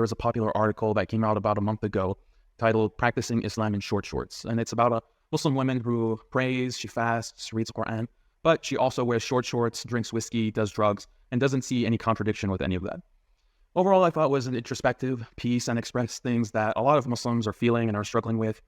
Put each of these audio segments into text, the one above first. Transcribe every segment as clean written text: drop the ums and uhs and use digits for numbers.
was a popular article that came out about a month ago titled Practicing Islam in Short Shorts. And it's about a Muslim woman who prays, she fasts, reads the Quran, but she also wears short shorts, drinks whiskey, does drugs, and doesn't see any contradiction with any of that. Overall, I thought it was an introspective piece and expressed things that a lot of Muslims are feeling and are struggling with.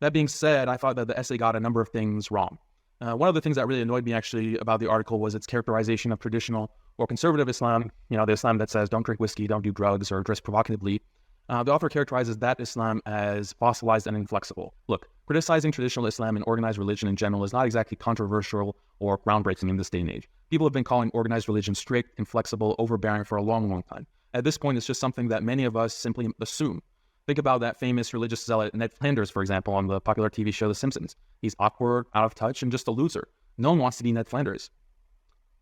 That being said, I thought that the essay got a number of things wrong. One of the things that really annoyed me actually about the article was its characterization of traditional or conservative Islam, the Islam that says don't drink whiskey, don't do drugs, or dress provocatively. The author characterizes that Islam as fossilized and inflexible. Look, criticizing traditional Islam and organized religion in general is not exactly controversial or groundbreaking in this day and age. People have been calling organized religion strict, inflexible, overbearing for a long, long time. At this point, it's just something that many of us simply assume. Think about that famous religious zealot Ned Flanders, for example, on the popular TV show The Simpsons. He's awkward, out of touch, and just a loser. No one wants to be Ned Flanders.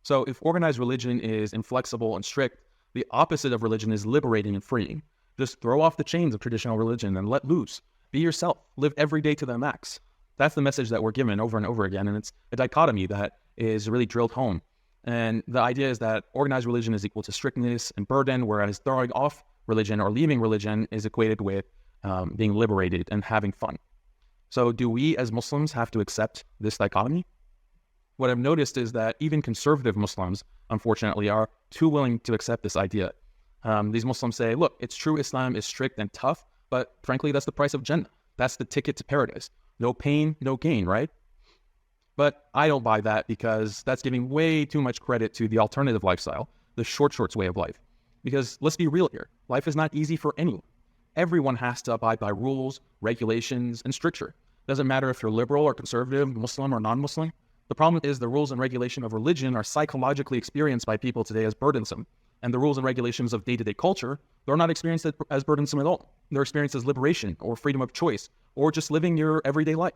So if organized religion is inflexible and strict, the opposite of religion is liberating and freeing. Just throw off the chains of traditional religion and let loose. Be yourself. Live every day to the max. That's the message that we're given over and over again, and it's a dichotomy that is really drilled home. And the idea is that organized religion is equal to strictness and burden, whereas throwing off religion or leaving religion is equated with being liberated and having fun. So do we as Muslims have to accept this dichotomy? What I've noticed is that even conservative Muslims, unfortunately, are too willing to accept this idea. These Muslims say, look, it's true Islam is strict and tough, but frankly, that's the price of Jannah. That's the ticket to paradise. No pain, no gain, right? But I don't buy that because that's giving way too much credit to the alternative lifestyle, the short shorts way of life. Because let's be real here, life is not easy for anyone. Everyone has to abide by rules, regulations, and stricture. Doesn't matter if you're liberal or conservative, Muslim or non-Muslim. The problem is the rules and regulation of religion are psychologically experienced by people today as burdensome. And the rules and regulations of day-to-day culture, they're not experienced as burdensome at all. They're experienced as liberation or freedom of choice or just living your everyday life.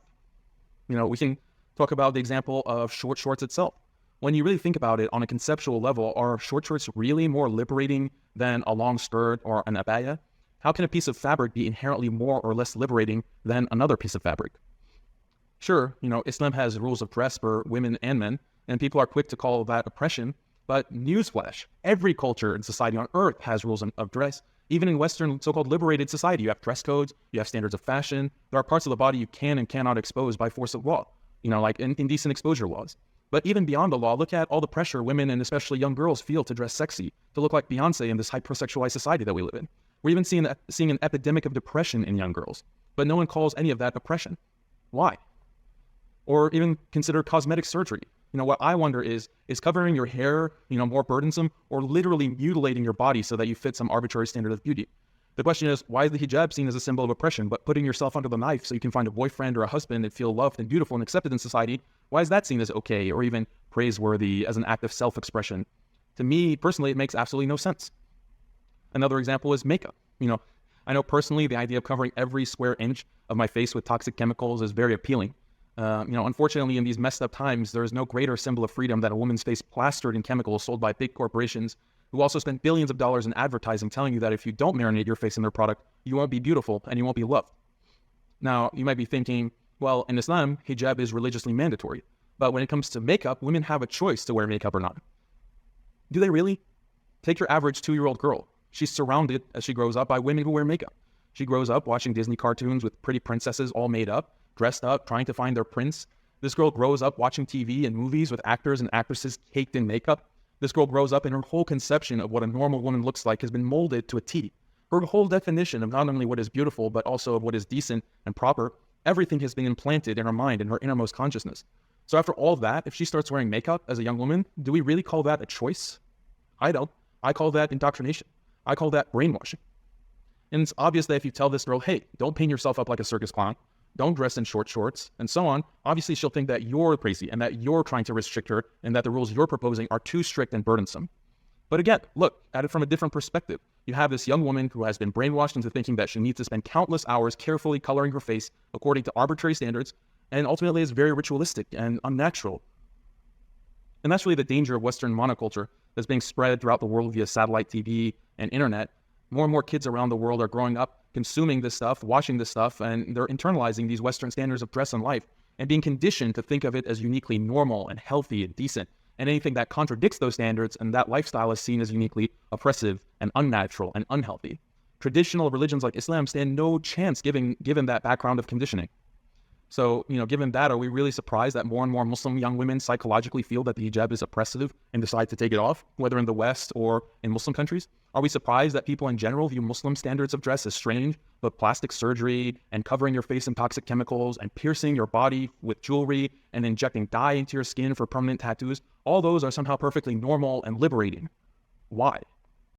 We can talk about the example of short shorts itself. When you really think about it on a conceptual level, are short shorts really more liberating than a long skirt or an abaya? How can a piece of fabric be inherently more or less liberating than another piece of fabric? Sure, Islam has rules of dress for women and men, and people are quick to call that oppression, but newsflash, every culture and society on earth has rules of dress. Even in Western so-called liberated society, you have dress codes, you have standards of fashion, there are parts of the body you can and cannot expose by force of law, like indecent exposure laws. But even beyond the law, look at all the pressure women and especially young girls feel to dress sexy, to look like Beyonce in this hypersexualized society that we live in. We're even seeing an epidemic of depression in young girls, but no one calls any of that oppression. Why? Or even consider cosmetic surgery. What I wonder is covering your hair, more burdensome, or literally mutilating your body so that you fit some arbitrary standard of beauty? The question is, why is the hijab seen as a symbol of oppression, but putting yourself under the knife so you can find a boyfriend or a husband and feel loved and beautiful and accepted in society, why is that seen as okay or even praiseworthy as an act of self-expression? To me, personally, it makes absolutely no sense. Another example is makeup. I know personally the idea of covering every square inch of my face with toxic chemicals is very appealing. Unfortunately, in these messed up times, there is no greater symbol of freedom than a woman's face plastered in chemicals sold by big corporations who also spend billions of dollars in advertising telling you that if you don't marinate your face in their product, you won't be beautiful and you won't be loved. Now, you might be thinking, well, in Islam, hijab is religiously mandatory. But when it comes to makeup, women have a choice to wear makeup or not. Do they really? Take your average 2-year-old girl. She's surrounded, as she grows up, by women who wear makeup. She grows up watching Disney cartoons with pretty princesses all made up, dressed up, trying to find their prince. This girl grows up watching TV and movies with actors and actresses caked in makeup. This girl grows up and her whole conception of what a normal woman looks like has been molded to a T. Her whole definition of not only what is beautiful, but also of what is decent and proper, everything has been implanted in her mind and her innermost consciousness. So after all of that, if she starts wearing makeup as a young woman, do we really call that a choice? I don't. I call that indoctrination. I call that brainwashing. And it's obvious that if you tell this girl, hey, don't paint yourself up like a circus clown, don't dress in short shorts, and so on, obviously she'll think that you're crazy and that you're trying to restrict her and that the rules you're proposing are too strict and burdensome. But again, look at it from a different perspective. You have this young woman who has been brainwashed into thinking that she needs to spend countless hours carefully coloring her face according to arbitrary standards, and ultimately is very ritualistic and unnatural. And that's really the danger of Western monoculture that's being spread throughout the world via satellite TV and internet. More and more kids around the world are growing up consuming this stuff, watching this stuff, and they're internalizing these Western standards of dress and life and being conditioned to think of it as uniquely normal and healthy and decent. And anything that contradicts those standards and that lifestyle is seen as uniquely oppressive and unnatural and unhealthy. traditional religions like Islam stand no chance given that background of conditioning. So, given that, are we really surprised that more and more Muslim young women psychologically feel that the hijab is oppressive and decide to take it off, whether in the West or in Muslim countries? Are we surprised that people in general view Muslim standards of dress as strange, but plastic surgery and covering your face in toxic chemicals and piercing your body with jewelry and injecting dye into your skin for permanent tattoos, all those are somehow perfectly normal and liberating? Why?